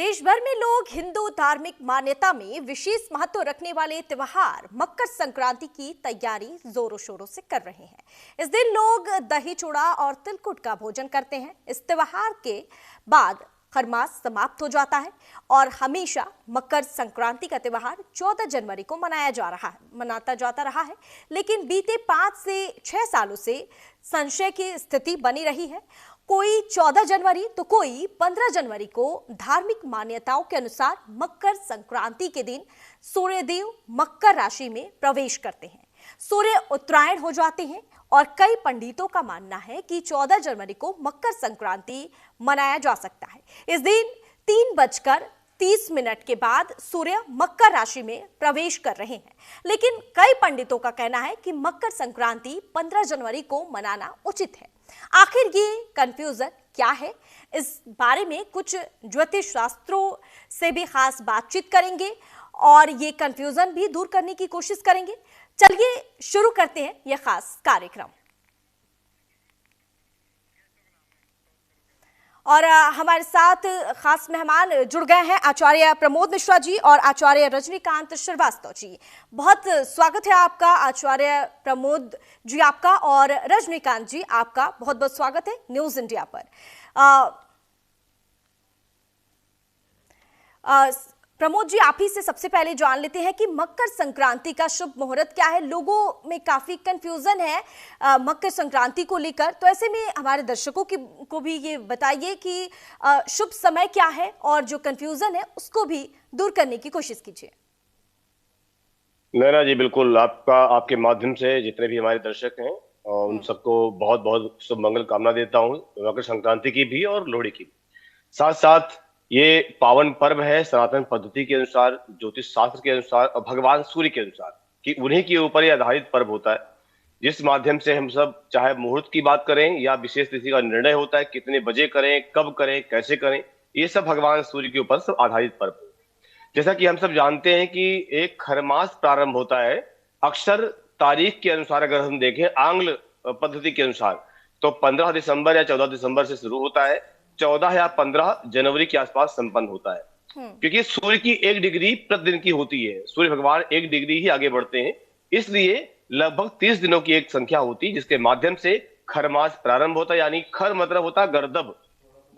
देश भर में लोग हिंदू धार्मिक मान्यता में विशेष महत्व रखने वाले त्योहार मकर संक्रांति की तैयारी जोरों शोरों से कर रहे हैं। इस दिन लोग दही चूड़ा और तिलकुट का भोजन करते हैं। इस त्योहार के बाद खरमास समाप्त हो जाता है और हमेशा मकर संक्रांति का त्योहार 14 जनवरी को मनाता जाता रहा है। लेकिन बीते 5 से 6 सालों से संशय की स्थिति बनी रही है। कोई 14 जनवरी तो कोई 15 जनवरी को धार्मिक मान्यताओं के अनुसार मकर संक्रांति के दिन सूर्यदेव मकर राशि में प्रवेश करते हैं, सूर्य उत्तरायण हो जाते हैं और कई पंडितों का मानना है कि 14 जनवरी को मकर संक्रांति मनाया जा सकता है। इस दिन 3:30 के बाद सूर्य मकर राशि में प्रवेश कर रहे हैं, लेकिन कई पंडितों का कहना है कि मकर संक्रांति 15 जनवरी को मनाना उचित है। आखिर ये कंफ्यूजन क्या है, इस बारे में कुछ ज्योतिष शास्त्रों से भी खास बातचीत करेंगे और ये कंफ्यूजन भी दूर करने की कोशिश करेंगे। चलिए शुरू करते हैं यह खास कार्यक्रम। और हमारे साथ खास मेहमान जुड़ गए हैं आचार्य प्रमोद मिश्रा जी और आचार्य रजनीकांत श्रीवास्तव जी। बहुत स्वागत है आपका आचार्य प्रमोद जी आपका, और रजनीकांत जी आपका बहुत बहुत स्वागत है न्यूज इंडिया पर। प्रमोद जी, आप ही से सबसे पहले जान लेते हैं कि मकर संक्रांति का शुभ मुहूर्त क्या है। लोगों में काफी कंफ्यूजन है मकर संक्रांति को लेकर, तो ऐसे में हमारे दर्शकों को भी ये बताइए कि शुभ समय क्या है और जो कंफ्यूजन है उसको भी दूर करने की कोशिश कीजिए। नैना जी, बिल्कुल आपके माध्यम से जितने भी हमारे दर्शक हैं उन सबको बहुत बहुत शुभ मंगल कामना देता हूँ, मकर संक्रांति की भी और लोहड़ी की भी। साथ साथ ये पावन पर्व है सनातन पद्धति के अनुसार, ज्योतिष शास्त्र के अनुसार और भगवान सूर्य के अनुसार कि उन्हीं के ऊपर ही आधारित पर्व होता है, जिस माध्यम से हम सब चाहे मुहूर्त की बात करें या विशेष तिथि का निर्णय होता है, कितने बजे करें, कब करें, कैसे करें, ये सब भगवान सूर्य के ऊपर सब आधारित पर्व है। जैसा कि हम सब जानते हैं कि एक खरमास प्रारंभ होता है अक्सर तारीख के अनुसार, अगर हम देखें आंग्ल पद्धति के अनुसार तो 15 दिसंबर या 14 दिसंबर से शुरू होता है, 14 या 15 जनवरी के आसपास संपन्न होता है। क्योंकि सूर्य की 1 डिग्री प्रतिदिन की होती है, सूर्य भगवान 1 डिग्री ही आगे बढ़ते हैं, इसलिए लगभग 30 दिनों की एक संख्या होती है जिसके माध्यम से खरमास प्रारंभ होता है। यानी खर मतलब होता है गर्दभ।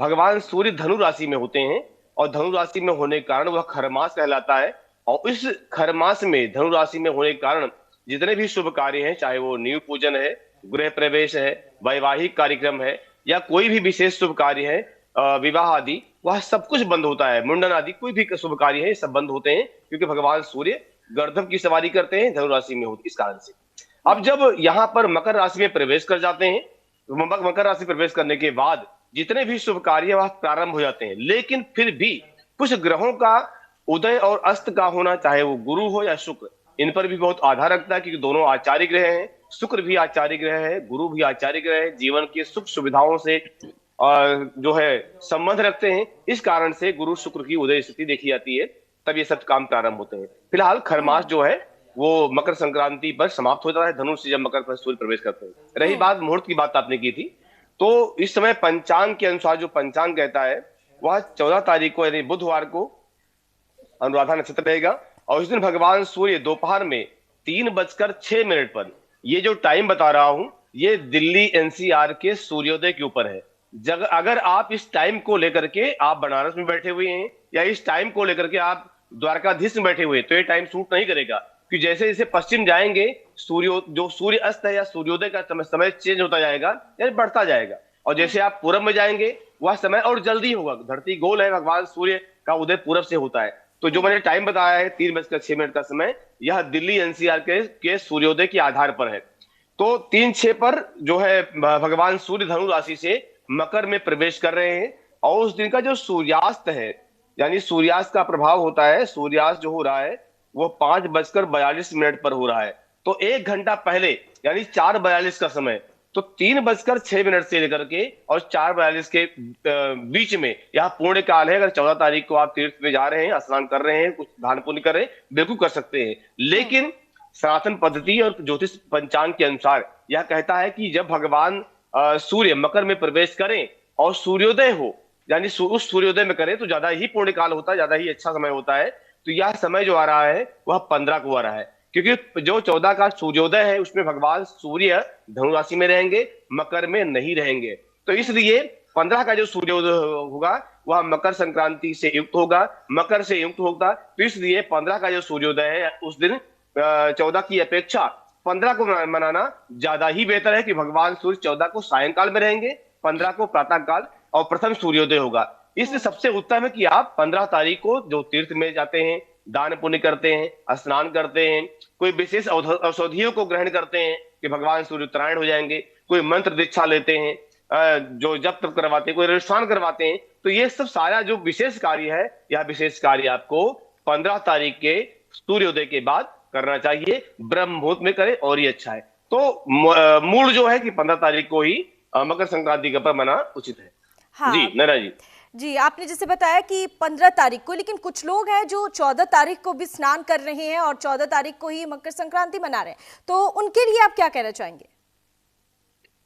भगवान सूर्य धनु राशि में होते हैं और धनु राशि में होने के कारण वह खरमास कहलाता है। और इस खरमास में धनु राशि में होने के कारण जितने भी शुभ कार्य हैं, चाहे वो नींव पूजन है, गृह प्रवेश है, वैवाहिक कार्यक्रम है या कोई भी विशेष शुभ कार्य है, विवाह आदि, वह सब कुछ बंद होता है। मुंडन आदि कोई भी शुभ कार्य है, सब बंद होते हैं क्योंकि भगवान सूर्य गर्दभ की सवारी करते हैं, धनु राशि में होती इस कारण से। अब जब यहाँ पर मकर राशि में प्रवेश कर जाते हैं, तो मकर राशि प्रवेश करने के बाद जितने भी शुभ कार्य वह प्रारंभ हो जाते हैं। लेकिन फिर भी कुछ ग्रहों का उदय और अस्त का होना, चाहे वो गुरु हो या शुक्र, इन पर भी बहुत आधार रखता है क्योंकि दोनों आचार्य ग्रह हैं। शुक्र भी आचार्य ग्रह है, गुरु भी आचार्य ग्रह है, जीवन की सुख सुविधाओं से जो है संबंध रखते हैं। इस कारण से गुरु शुक्र की उदय स्थिति देखी जाती है, तब ये सब काम प्रारंभ होते हैं। फिलहाल खरमास जो है वो मकर संक्रांति पर समाप्त होता है, धनु से जब मकर पर सूर्य प्रवेश करते हैं। रही बात मुहूर्त की, बात आपने की थी, तो इस समय पंचांग के अनुसार जो पंचांग कहता है वह 14 तारीख को यानी बुधवार को अनुराधा नक्षत्र रहेगा और इस दिन भगवान सूर्य दोपहर में 3:06 पर, ये जो टाइम बता रहा हूं ये दिल्ली एनसीआर के सूर्योदय के ऊपर है। अगर आप इस टाइम को लेकर के आप बनारस में बैठे हुए हैं या इस टाइम को लेकर के आप द्वारकाधीश में बैठे हुए हैं तो ये टाइम सूट नहीं करेगा, क्योंकि जैसे जैसे पश्चिम जाएंगे जो सूर्य अस्त है या सूर्योदय का समय चेंज होता जाएगा यानी बढ़ता जाएगा, और जैसे आप पूरब में जाएंगे वह समय और जल्दी होगा। धरती गोल है, भगवान सूर्य का उदय पूरब से होता है। तो जो मैंने टाइम बताया है 3:06 का समय, यह दिल्ली एनसीआर के सूर्योदय के आधार पर है। तो 3:06 पर जो है भगवान सूर्य धनु राशि से मकर में प्रवेश कर रहे हैं और उस दिन का जो सूर्यास्त है यानी सूर्यास्त का प्रभाव होता है, सूर्यास्त जो हो रहा है वो 5:42 पर हो रहा है। तो 1 घंटा पहले यानी 4:42 का समय, तो 3:06 से लेकर के और 4:42 के बीच में यहाँ पूर्ण काल है। अगर 14 तारीख को आप तीर्थ में जा रहे हैं, स्नान कर रहे हैं, कुछ दान पुण्य कर रहे हैं, बिल्कुल कर सकते हैं। लेकिन सनातन पद्धति और ज्योतिष पंचांग के अनुसार यह कहता है कि जब भगवान सूर्य मकर में प्रवेश करें और सूर्योदय हो यानी उस सूर्योदय में करें तो ज्यादा ही पुण्य काल होता है, ज्यादा ही अच्छा समय होता है। तो यह समय जो आ रहा है वह 15 को आ रहा है, क्योंकि जो 14 का सूर्योदय है उसमें भगवान सूर्य धनु राशि में रहेंगे, मकर में नहीं रहेंगे। तो इसलिए 15 का जो सूर्योदय होगा वह मकर संक्रांति से युक्त होगा, मकर से युक्त होगा। तो इसलिए 15 का जो सूर्योदय है उस दिन 14 की अपेक्षा 15 को मनाना ज्यादा ही बेहतर है, कि भगवान सूर्य 14 को सायंकाल में रहेंगे, 15 को प्रातः काल और प्रथम सूर्योदय होगा। इसलिए सबसे उत्तम है कि आप 15 तारीख को जो तीर्थ में जाते हैं, दान पुण्य करते हैं, स्नान करते हैं, कोई विशेष औषधियों को ग्रहण करते हैं कि भगवान सूर्य उत्तरायण हो जाएंगे, कोई मंत्र दीक्षा लेते हैं, जो जप तप करवाते हैं, कोई अनुष्ठान करवाते हैं। तो ये सब सारा जो विशेष कार्य है, यह विशेष कार्य आपको 15 तारीख के सूर्योदय के बाद करना चाहिए, ब्रह्म मुहूर्त में करें और ये अच्छा है। तो मूल जो है कि 15 तारीख को ही मकर संक्रांति का पर्व मनाना उचित है। हाँ जी नैना जी। जी, आपने जैसे बताया कि 15 तारीख को, लेकिन कुछ लोग हैं जो 14 तारीख को भी स्नान कर रहे हैं और 14 तारीख को ही मकर संक्रांति मना रहे हैं, तो उनके लिए आप क्या कहना चाहेंगे?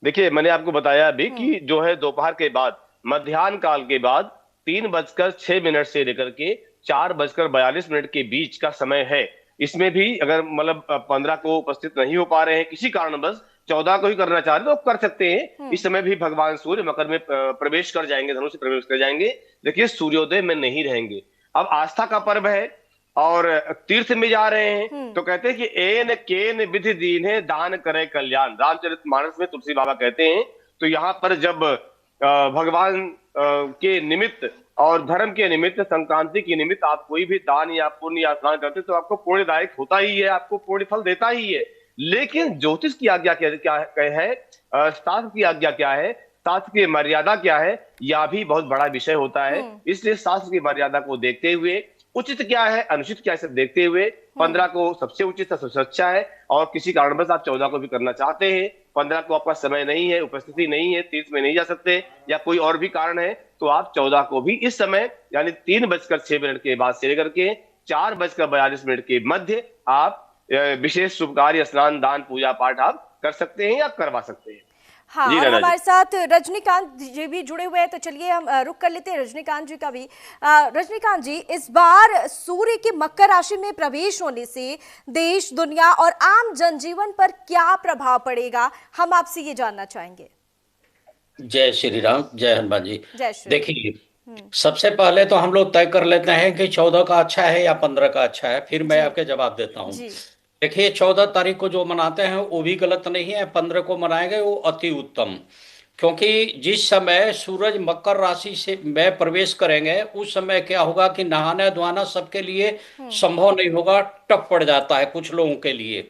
देखिए, मैंने आपको बताया अभी कि जो है दोपहर के बाद, मध्याह्न काल के बाद 3:06 से लेकर के 4:42 के बीच का समय है। इसमें भी अगर मतलब 15 को उपस्थित नहीं हो पा रहे हैं किसी कारणवश, 14 को ही करना चाह रहे तो आप कर सकते हैं। इस समय भी भगवान सूर्य मकर में प्रवेश कर जाएंगे, धनु से प्रवेश कर जाएंगे, देखिए सूर्योदय में नहीं रहेंगे। अब आस्था का पर्व है और तीर्थ में जा रहे हैं, तो कहते हैं कि एन केन विधि दीन्हे दान करे कल्याण, रामचरितमानस में तुलसी बाबा कहते हैं। तो यहाँ पर जब भगवान के निमित्त और धर्म के निमित्त, संक्रांति के निमित्त आप कोई भी दान या पुण्य या स्नान करते तो आपको पुण्यदायक होता ही है, आपको पुण्य फल देता ही है। लेकिन ज्योतिष की आज्ञा क्या है, शास्त्र की आज्ञा क्या है, शास्त्र की मर्यादा क्या है, यह भी बहुत बड़ा विषय होता है। इसलिए शास्त्र की मर्यादा को देखते हुए, उचित क्या है अनुचित क्या है सब देखते हुए 15 को सबसे उचित सबसे अच्छा है। और किसी कारणवश आप 14 को भी करना चाहते हैं, 15 को आपका समय नहीं है, उपस्थिति नहीं है, तीर्थ में नहीं जा सकते या कोई और भी कारण है, तो आप 14 को भी इस समय यानी 3:06 के बाद से लेकर के 4:42 के मध्य आप विशेष शुभ कार्य, स्नान, दान, पूजा पाठ आप कर सकते हैं या करवा सकते हैं। हाँ, और हमारे साथ रजनीकांत जी भी जुड़े हुए हैं, तो चलिए हम रुक कर लेते हैं रजनीकांत जी का भी। रजनीकांत जी, इस बार सूर्य के मकर राशि में प्रवेश होने से देश, दुनिया और आम जनजीवन पर क्या प्रभाव पड़ेगा, हम आपसे ये जानना चाहेंगे। जय श्री राम, जय हनुमान जी। जय श्री। देखिए, सबसे पहले तो हम लोग तय कर लेते हैं कि 14 का अच्छा है या 15 का अच्छा है, फिर मैं आपके जवाब देता हूँ। देखिए, 14 तारीख को जो मनाते हैं वो भी गलत नहीं है, 15 को मनाएंगे वो अति उत्तम, क्योंकि जिस समय सूरज मकर राशि से में प्रवेश करेंगे उस समय क्या होगा कि नहाना धोना सबके लिए संभव नहीं होगा, टफ पड़ जाता है कुछ लोगों के लिए।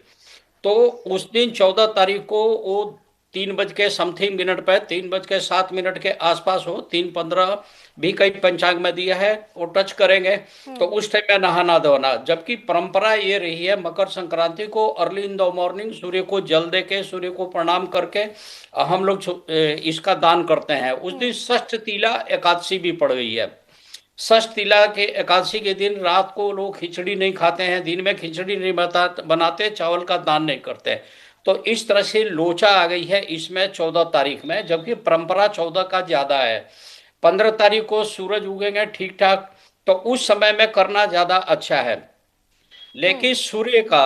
तो उस दिन 14 तारीख को वो 3:समथिंग पे 3:07 के आसपास हो, 3:15 भी कई पंचांग में दिया है, वो टच करेंगे तो उस टाइम में नहाना धोना। जबकि परंपरा ये रही है मकर संक्रांति को अर्ली इन द मॉर्निंग सूर्य को जल दे के, सूर्य को प्रणाम करके हम लोग इसका दान करते हैं। उस दिन षष्ठ तिला एकादशी भी पड़ गई है। षष्ठ तिला के एकादशी के दिन रात को लोग खिचड़ी नहीं खाते हैं, दिन में खिचड़ी नहीं बनाते, चावल का दान नहीं करते। तो इस तरह से लोचा आ गई है इसमें 14 तारीख में, जबकि परंपरा 14 का ज्यादा है। 15 तारीख को सूरज उगेंगे ठीक ठाक, तो उस समय में करना ज्यादा अच्छा है। लेकिन सूर्य का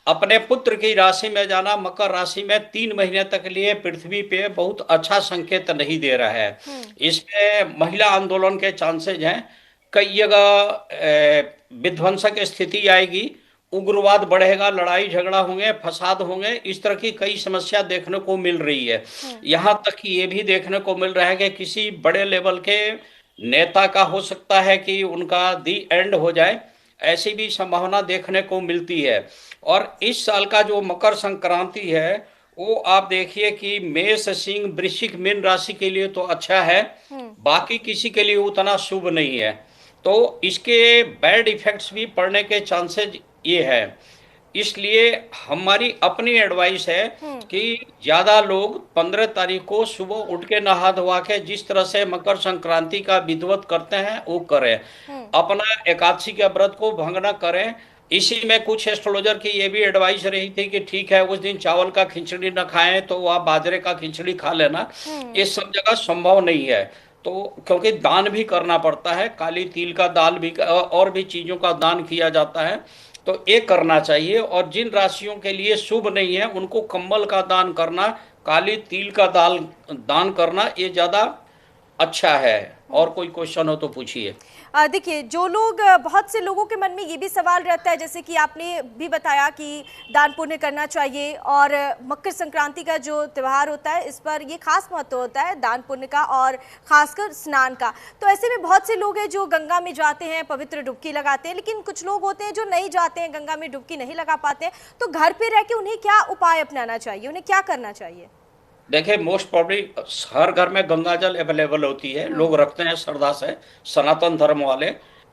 अपने पुत्र की राशि में जाना, मकर राशि में 3 महीने तक लिए पृथ्वी पे बहुत अच्छा संकेत नहीं दे रहा है। इसमें महिला आंदोलन के चांसेज हैं, कई जगह विध्वंसक स्थिति आएगी, उग्रवाद बढ़ेगा, लड़ाई झगड़ा होंगे, फसाद होंगे, इस तरह की कई समस्या देखने को मिल रही है। यहाँ तक कि ये भी देखने को मिल रहा है कि किसी बड़े लेवल के नेता का हो सकता है कि उनका दी एंड हो जाए, ऐसी भी संभावना देखने को मिलती है। और इस साल का जो मकर संक्रांति है वो आप देखिए कि मेष, सिंह, वृश्चिक, मीन राशि के लिए तो अच्छा है, बाकी किसी के लिए उतना शुभ नहीं है। तो इसके बैड इफेक्ट्स भी पड़ने के चांसेस ये है। इसलिए हमारी अपनी एडवाइस है कि ज्यादा लोग 15 तारीख को सुबह उठ के नहा धोवा के जिस तरह से मकर संक्रांति का विधिवत करते हैं वो करें, अपना एकादशी के व्रत को भंग न करें। इसी में कुछ एस्ट्रोलॉजर की ये भी एडवाइस रही थी कि ठीक है उस दिन चावल का खिचड़ी न खाएं तो आप बाजरे का खिचड़ी खा लेना, ये सब जगह संभव नहीं है। तो क्योंकि दान भी करना पड़ता है, काली तिल का दान भी और भी चीजों का दान किया जाता है, तो ये करना चाहिए। और जिन राशियों के लिए शुभ नहीं है उनको कंबल का दान करना, काली तिल का दान करना ये ज्यादा अच्छा है। और कोई क्वेश्चन हो तो पूछिए। देखिए, जो लोग बहुत से लोगों के मन में ये भी सवाल रहता है, जैसे कि आपने भी बताया कि दान पुण्य करना चाहिए, और मकर संक्रांति का जो त्यौहार होता है इस पर ये खास महत्व होता है दान पुण्य का, और खासकर स्नान का। तो ऐसे में बहुत से लोग हैं जो गंगा में जाते हैं, पवित्र डुबकी लगाते हैं, लेकिन कुछ लोग होते हैं जो नहीं जाते हैं, गंगा में डुबकी नहीं लगा पाते हैं। तो घर पे रह के उन्हें क्या उपाय अपनाना चाहिए, उन्हें क्या करना चाहिए? देखिए, मोस्ट प्रॉब्ली हर घर में गंगा जल अवेलेबल होती है, लोग रखते हैं श्रद्धा से, सनातन धर्म वाले।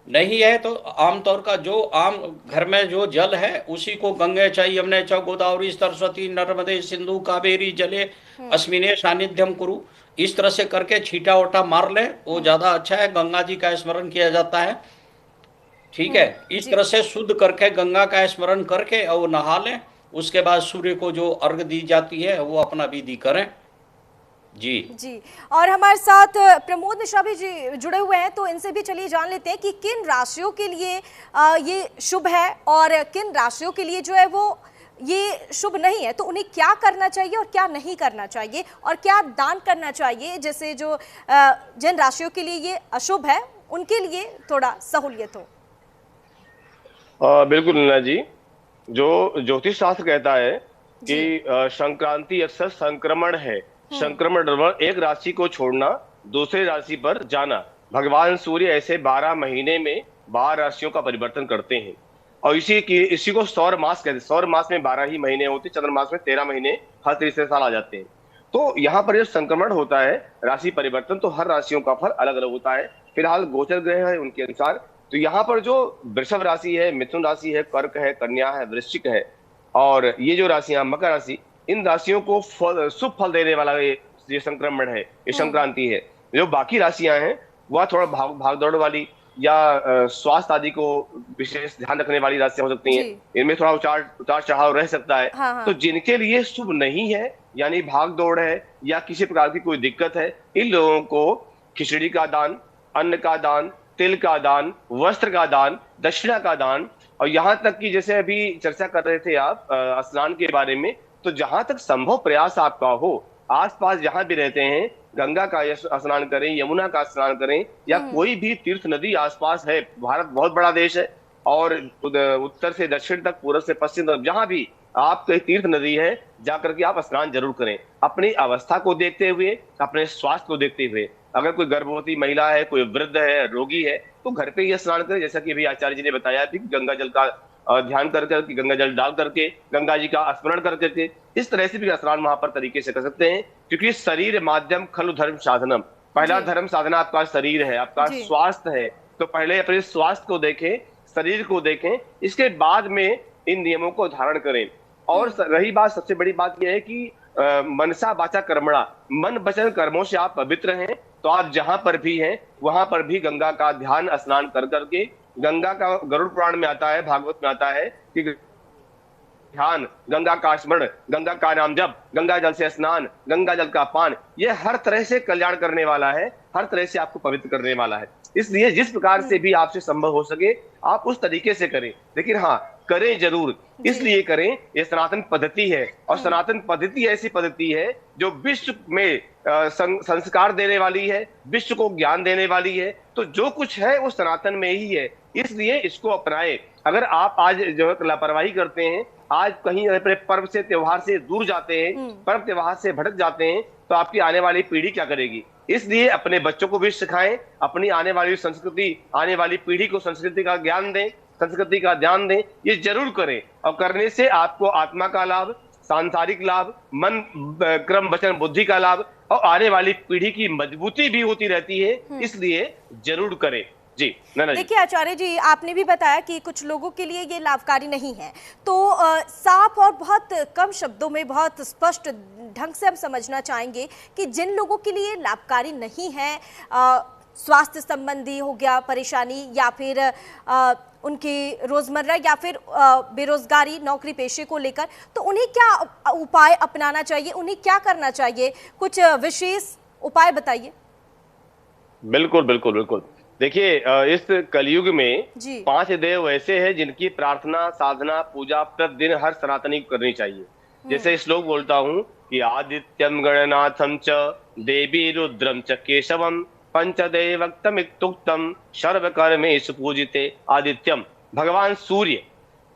नहीं है तो आमतौर का जो आम घर में जो जल है उसी को गंगे च यमुने च गोदावरी सरस्वती नर्मदे सिंधु कावेरी जले अस्मिने सानिध्यम कुरु, इस तरह से करके छींटा वोटा मार ले, वो ज्यादा अच्छा है। गंगा जी का स्मरण किया जाता है, ठीक है। इस तरह से शुद्ध करके गंगा का स्मरण करके और नहा लें। उसके बाद सूर्य को जो अर्घ दी जाती है वो अपना विधि करें। जी जी, और हमारे साथ प्रमोद मिश्रा भी जी जुड़े हुए हैं, तो इनसे भी चलिए जान लेते हैं कि किन राशियों के लिए ये शुभ है और किन राशियों के लिए जो है वो ये शुभ नहीं है। तो उन्हें क्या करना चाहिए और क्या नहीं करना चाहिए, और क्या दान करना चाहिए, जैसे जो जिन राशियों के लिए ये अशुभ है उनके लिए थोड़ा सहूलियत हो। बिल्कुल नीना जी, जो ज्योतिष शास्त्र कहता है कि संक्रांति अक्सर संक्रमण है। संक्रमण एक राशि को छोड़ना, दूसरे राशि पर जाना। भगवान सूर्य ऐसे 12 महीने में 12 राशियों का परिवर्तन करते हैं, और इसी को सौर मास कहते हैं। सौर मास में 12 ही महीने होते, चंद्रमास में 13 महीने हर तीसरे साल आ जाते हैं। तो यहाँ पर जब संक्रमण होता है, राशि परिवर्तन, तो हर राशियों का फल अलग अलग होता है। फिलहाल गोचर ग्रह है उनके अनुसार। तो यहाँ पर जो वृषभ राशि है, मिथुन राशि है, कर्क है, कन्या है, वृश्चिक है, और ये जो राशियां मकर राशि, इन राशियों को शुभ फल देने वाला ये संक्रमण है, ये संक्रांति है। जो बाकी राशियां हैं वह थोड़ा भागदौड़ वाली या स्वास्थ्य आदि को विशेष ध्यान रखने वाली राशियां हो सकती हैं। इनमें थोड़ा उतार चढ़ाव रह सकता है। हाँ। तो जिनके लिए शुभ नहीं है, यानी भाग दौड़ है या किसी प्रकार की कोई दिक्कत है, इन लोगों को खिचड़ी का दान, अन्न का दान, तिल का दान, वस्त्र का दान, दक्षिणा का दान, और यहाँ तक कि जैसे अभी चर्चा कर रहे थे आप स्नान के बारे में, तो जहां तक संभव प्रयास आपका हो, आसपास जहां भी रहते हैं, गंगा का स्नान करें, यमुना का स्नान करें, या कोई भी तीर्थ नदी आसपास है। भारत बहुत बड़ा देश है, और उत्तर से दक्षिण तक, पूर्व से पश्चिम तक, जहां भी आपके तीर्थ नदी है, जाकर के आप स्नान जरूर करें। अपनी अवस्था को देखते हुए, अपने स्वास्थ्य को देखते हुए। अगर कोई गर्भवती महिला है, कोई वृद्ध है, रोगी है, तो घर पे ही स्नान करें। जैसा कि अभी आचार्य जी ने बताया थी, गंगा जल का ध्यान करके, गंगा जल डाल करके, गंगा जी का स्मरण करके, इस तरह से भी स्नान वहां पर तरीके से कर सकते हैं। क्योंकि शरीर माध्यम खलु धर्म साधनम, पहला धर्म साधना आपका शरीर है, आपका स्वास्थ्य है। तो पहले अपने स्वास्थ्य को देखें, शरीर को देखें, इसके बाद में इन नियमों को धारण करें। और रही बात, सबसे बड़ी बात यह है कि मनसा वाचा कर्मणा, मन वचन कर्मों से आप पवित्र हैं। तो आप जहां पर भी हैं वहां पर भी गंगा का ध्यान स्नान कर करके, गंगा का गरुड़ पुराण में आता है, भागवत में आता है कि ध्यान, गंगा का स्मरण, गंगा का नाम जप, गंगा जल से स्नान, गंगा जल का पान, ये हर तरह से कल्याण करने वाला है, हर तरह से आपको पवित्र करने वाला है। इसलिए जिस प्रकार से भी आपसे संभव हो सके आप उस तरीके से करें। लेकिन हाँ, करें जरूर, इसलिए करें, ये सनातन पद्धति है। और सनातन पद्धति ऐसी पद्धति है जो विश्व में संस्कार देने वाली है, विश्व को ज्ञान देने वाली है। तो जो कुछ है वो सनातन में ही है, इसलिए इसको अपनाएं। अगर आप आज जो है लापरवाही करते हैं, आज कहीं अपने पर्व से त्योहार से दूर जाते हैं, पर्व त्योहार से भटक जाते हैं, तो आपकी आने वाली पीढ़ी क्या करेगी? इसलिए अपने बच्चों को भी सिखाएं, अपनी आने वाली संस्कृति, आने वाली पीढ़ी को संस्कृति का ज्ञान दें, संस्कृति का ध्यान दें। ये जरूर करें, और करने से आपको आत्मा का लाभ, सांसारिक लाभ, मन क्रम वचन बुद्धि का लाभ, और आने वाली पीढ़ी की मजबूती भी होती रहती है। इसलिए जरूर करें। जी देखिए आचार्य जी, आपने भी बताया कि कुछ लोगों के लिए ये लाभकारी नहीं है, तो साफ और बहुत कम शब्दों में बहुत स्पष्ट ढंग से हम समझना चाहेंगे कि जिन लोगों के लिए लाभकारी नहीं है, स्वास्थ्य संबंधी हो गया परेशानी, या फिर उनकी रोजमर्रा या फिर बेरोजगारी, नौकरी पेशे को लेकर, तो उन्हें क्या उपाय अपनाना चाहिए, उन्हें क्या करना चाहिए? कुछ विशेष उपाय बताइए। बिल्कुल बिल्कुल बिल्कुल। देखिए इस कलयुग में जी। 5 देव ऐसे हैं जिनकी प्रार्थना साधना पूजा प्रतिदिन हर सनातनी को करनी चाहिए। जैसे श्लोक बोलता हूँ कि आदित्यम गणनाथम च देवी रुद्रम च केशवम पंचदेवक्तमित्युक्तम सर्व कर्मेषु पूजिते आदित्यम, भगवान सूर्य।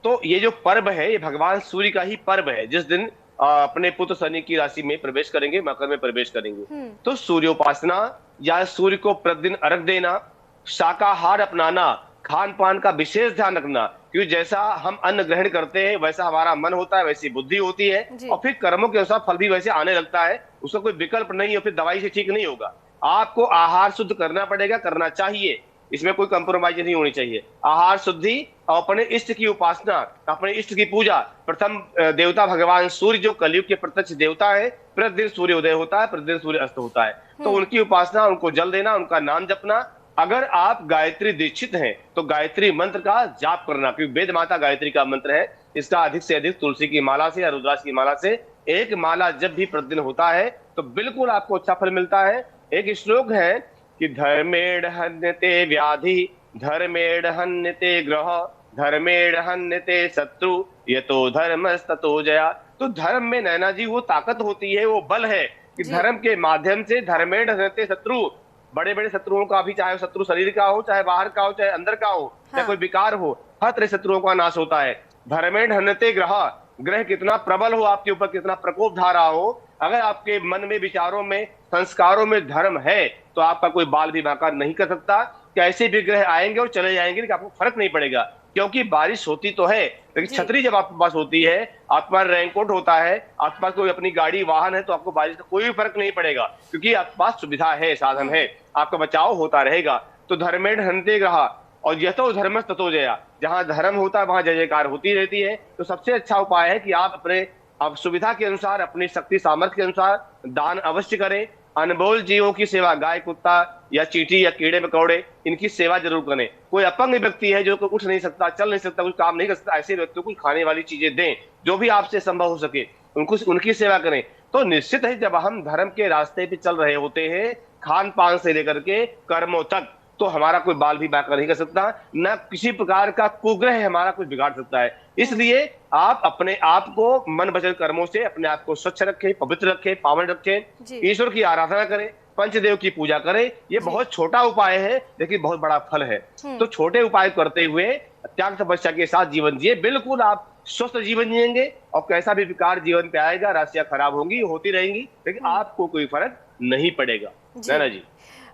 तो ये जो पर्व है ये भगवान सूर्य का ही पर्व है, जिस दिन अपने पुत्र शनि की राशि में प्रवेश करेंगे, मकर में प्रवेश करेंगे। तो सूर्योपासना या सूर्य को प्रतिदिन अर्घ देना, शाकाहार अपनाना, खान पान का विशेष ध्यान रखना, क्योंकि जैसा हम अन्न ग्रहण करते हैं वैसा हमारा मन होता है, वैसी बुद्धि होती है, जी। और फिर कर्मों के अनुसार फल भी वैसे आने लगता है। उसका कोई विकल्प नहीं है, फिर दवाई से ठीक नहीं होगा। आपको आहार शुद्ध करना पड़ेगा, करना चाहिए, इसमें कोई कंप्रोमाइज नहीं होनी चाहिए। आहार शुद्धि और अपने इष्ट की उपासना, अपने इष्ट की पूजा। प्रथम देवता भगवान सूर्य जो कलयुग के प्रत्यक्ष देवता है, प्रतिदिन सूर्य उदय होता है, प्रतिदिन सूर्य अस्त होता है, तो उनकी उपासना, उनको जल देना, उनका नाम जपना। अगर आप गायत्री दीक्षित हैं तो गायत्री मंत्र का जाप करना, क्योंकि वेद माता गायत्री का मंत्र है। इसका अधिक से अधिक तुलसी की माला से या रुद्राक्ष की माला से एक माला जब भी प्रतिदिन होता है तो बिल्कुल आपको अच्छा फल मिलता है। एक श्लोक है कि धर्मेण हन्यते व्याधि, धर्मेण हन्यते ग्रह, धर्मेण हन्यते शत्रु, यतो धर्मस्ततो जया। तो धर्म में नैना जी वो ताकत होती है, वो बल है कि धर्म के माध्यम से धर्मेण हन्यते शत्रु, बड़े बड़े शत्रुओं का भी, चाहे शत्रु शरीर का हो, चाहे बाहर का हो, चाहे अंदर का हो, चाहे कोई विकार हो, हर तरह शत्रुओं का नाश होता है। धर्मेण हन्यते ग्रह, ग्रह कितना प्रबल हो आपके ऊपर, कितना प्रकोप धारा हो, अगर आपके मन में, विचारों में, संस्कारों में धर्म है तो आपका कोई बाल भी बांका नहीं कर सकता। कैसे भी ग्रह आएंगे और चले जाएंगे लेकिन आपको फर्क नहीं पड़ेगा, क्योंकि बारिश होती तो है लेकिन छतरी जब आपके पास होती है, आपके पास रेनकोट होता है, आपके पास कोई अपनी गाड़ी वाहन है, तो आपको बारिश का कोई भी फर्क नहीं पड़ेगा, क्योंकि आपके पास सुविधा है, साधन है, आपका बचाव होता रहेगा। तो धर्मेण हन्ते ग्रह और यतो धर्म ततो जया, जहां धर्म होता है वहां जय जयकार होती रहती है। तो सबसे अच्छा उपाय है कि आप अपने अब सुविधा के अनुसार, अपनी शक्ति सामर्थ्य के अनुसार दान अवश्य करें। अनमोल जीवों की सेवा, गाय कुत्ता या चींटी या कीड़े मकोड़े, इनकी सेवा जरूर करें। कोई अपंग व्यक्ति है जो उठ नहीं सकता, चल नहीं सकता, कुछ काम नहीं कर सकता, ऐसे व्यक्तियों को खाने वाली चीजें दें, जो भी आपसे संभव हो सके उनको, उनकी सेवा करें। तो निश्चित है जब हम धर्म के रास्ते पे चल रहे होते हैं, खान पान से लेकर के कर्मों तक, तो हमारा कोई बाल भी बांका नहीं कर सकता, न किसी प्रकार का कुग्रह हमारा कुछ बिगाड़ सकता है। इसलिए आप अपने आप को मन वचन कर्मों से अपने आप को स्वच्छ रखें, पवित्र रखें, पावन रखें, ईश्वर की आराधना करें, पंचदेव की पूजा करें। ये बहुत छोटा उपाय है लेकिन बहुत बड़ा फल है। तो छोटे उपाय करते हुए त्याग तपस्या के साथ जीवन जिए, बिल्कुल आप स्वस्थ जीवन जिएंगे। और कैसा भी विकार जीवन पे आएगा, राशियां खराब होंगी, होती रहेंगी, लेकिन आपको कोई फर्क नहीं पड़ेगा। नैना जी,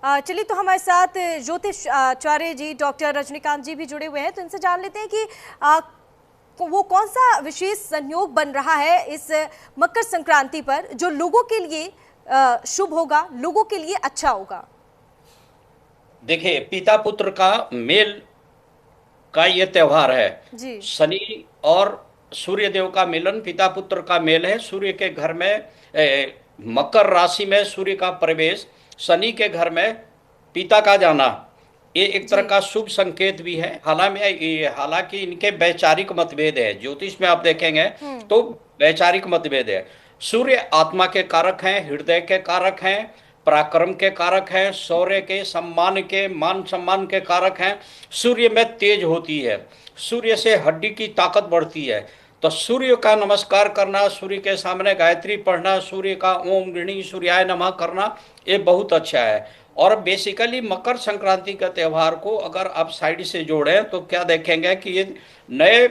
चलिए, तो हमारे साथ ज्योतिष आचार्य जी डॉक्टर रजनीकांत जी भी जुड़े हुए हैं, तो इनसे जान लेते हैं कि वो कौन सा विशेष संयोग बन रहा है इस मकर संक्रांति पर जो लोगों के लिए शुभ होगा, लोगों के लिए अच्छा होगा। देखिए, पिता पुत्र का मेल का ये त्योहार है जी। शनि और सूर्य देव का मिलन, पिता पुत्र का मेल है। सूर्य के घर में मकर राशि में सूर्य का प्रवेश, शनि के घर में पिता का जाना, ये एक तरह का शुभ संकेत भी है। हालांकि इनके वैचारिक मतभेद है, ज्योतिष में आप देखेंगे तो वैचारिक मतभेद है। सूर्य आत्मा के कारक हैं, हृदय के कारक हैं, पराक्रम के कारक हैं, शौर्य के, सम्मान के, मान सम्मान के कारक हैं। सूर्य में तेज होती है, सूर्य से हड्डी की ताकत बढ़ती है। तो सूर्य का नमस्कार करना, सूर्य के सामने गायत्री पढ़ना, सूर्य का ओम गृणी सूर्याय नमः करना, ये बहुत अच्छा है। और बेसिकली मकर संक्रांति का त्यौहार को अगर आप साइड से जोड़ें तो क्या देखेंगे कि ये नए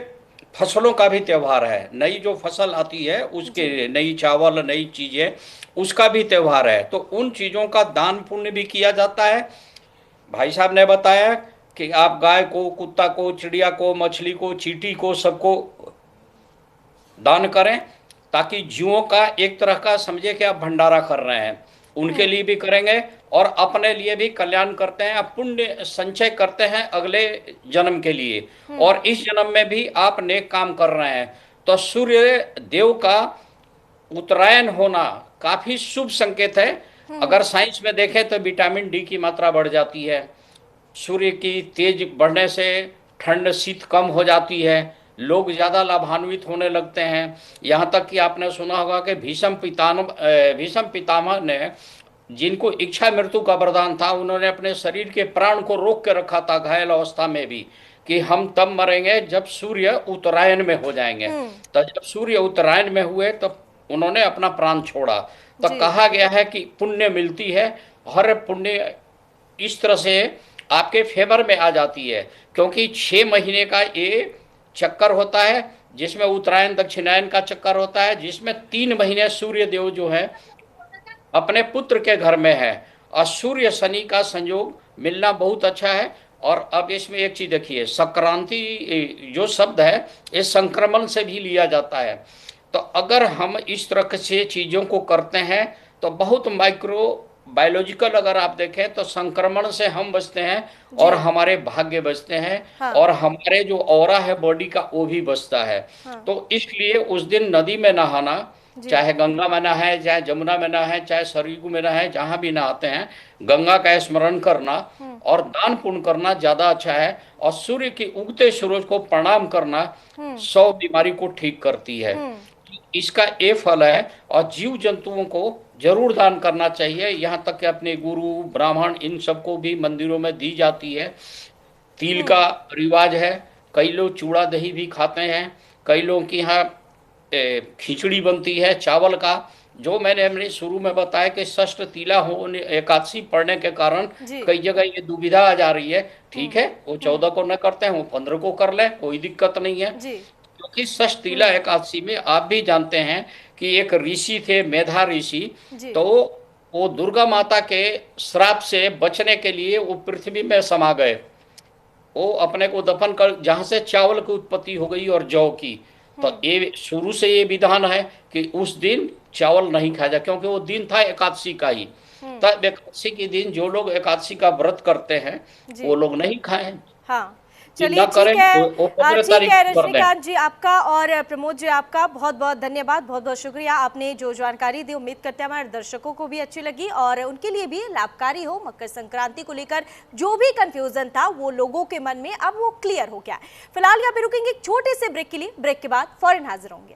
फसलों का भी त्यौहार है। नई जो फसल आती है उसके लिए, नई चावल, नई चीजें, उसका भी त्यौहार है। तो उन चीजों का दान पुण्य भी किया जाता है। भाई साहब ने बताया कि आप गाय को, कुत्ता को, चिड़िया को, मछली को, चींटी को, सबको दान करें, ताकि जीवों का एक तरह का समझे कि आप भंडारा कर रहे हैं, उनके लिए भी करेंगे और अपने लिए भी कल्याण करते हैं, आप पुण्य संचय करते हैं अगले जन्म के लिए, और इस जन्म में भी आप नेक काम कर रहे हैं। तो सूर्य देव का उत्तरायण होना काफी शुभ संकेत है। अगर साइंस में देखें तो विटामिन डी की मात्रा बढ़ जाती है, सूर्य की तेज बढ़ने से ठंड शीत कम हो जाती है, लोग ज़्यादा लाभान्वित होने लगते हैं। यहाँ तक कि आपने सुना होगा कि भीष्म पितामह ने जिनको इच्छा मृत्यु का वरदान था, उन्होंने अपने शरीर के प्राण को रोक के रखा था घायल अवस्था में भी, कि हम तब मरेंगे जब सूर्य उत्तरायण में हो जाएंगे। तो जब सूर्य उत्तरायण में हुए तो उन्होंने अपना प्राण छोड़ा। तो कहा गया है कि पुण्य मिलती है, हर पुण्य इस तरह से आपके फेवर में आ जाती है, क्योंकि 6 महीने का ये चक्कर होता है, जिसमें उत्तरायण दक्षिणायन का चक्कर होता है, जिसमें 3 महीने सूर्य देव जो है अपने पुत्र के घर में है, और सूर्य शनि का संयोग मिलना बहुत अच्छा है। और अब इसमें एक चीज देखिए, संक्रांति जो शब्द है ये संक्रमण से भी लिया जाता है। तो अगर हम इस तरह से चीजों को करते हैं तो बहुत माइक्रो बायोलॉजिकल अगर आप देखें तो संक्रमण से हम बचते हैं और हमारे भाग्य बचते हैं। हाँ। और हमारे जो ऑरा है बॉडी का वो भी बचता है। हाँ। तो इसलिए उस दिन नदी में नहाना, चाहे गंगा में नहाए, चाहे जमुना में नहाए, चाहे सरयू में नहाए, जहां भी नहाते हैं गंगा का स्मरण करना और दान पुण्य करना ज्यादा अच्छा है। और सूर्य के उगते सूरज को प्रणाम करना 100 बीमारी को ठीक करती है। इसका ये फल है। और जीव जंतुओं को जरूर दान करना चाहिए, यहाँ तक कि अपने गुरु ब्राह्मण इन सबको भी मंदिरों में दी जाती है। तिल का रिवाज है, कई लोग चूड़ा दही भी खाते हैं, कई लोगों की यहाँ खिचड़ी बनती है चावल का। जो मैंने शुरू में बताया कि षष्ठ तिला होने एकादशी पढ़ने के कारण कई जगह ये दुविधा आ जा रही है। ठीक है, वो 14 को न करते हैं, वो 15 को कर ले, कोई दिक्कत नहीं है। क्योंकि षष्ठ तिला एकादशी में आप भी जानते हैं कि एक ऋषि थे, मेधा ऋषि, तो वो दुर्गा माता के श्राप से बचने के लिए वो पृथ्वी में समा गए। वो अपने को दफन कर, जहां से चावल की उत्पत्ति हो गई और जौ की। तो ये शुरू से ये विधान है कि उस दिन चावल नहीं खाया जाए, क्योंकि वो दिन था एकादशी का ही। तब एकादशी के दिन जो लोग एकादशी का व्रत करते हैं वो लोग नहीं खाएं। हाँ, चलिए ठीक है, ठीक है रजनीकांत जी आपका और प्रमोद जी आपका बहुत बहुत धन्यवाद, बहुत बहुत शुक्रिया। आपने जो जानकारी दी उम्मीद करते हैं हमारे दर्शकों को भी अच्छी लगी और उनके लिए भी लाभकारी हो। मकर संक्रांति को लेकर जो भी कंफ्यूजन था वो लोगों के मन में अब वो क्लियर हो गया है। फिलहाल यहाँ पे रुकेंगे एक छोटे से ब्रेक के लिए, ब्रेक के बाद फौरन हाजिर होंगे।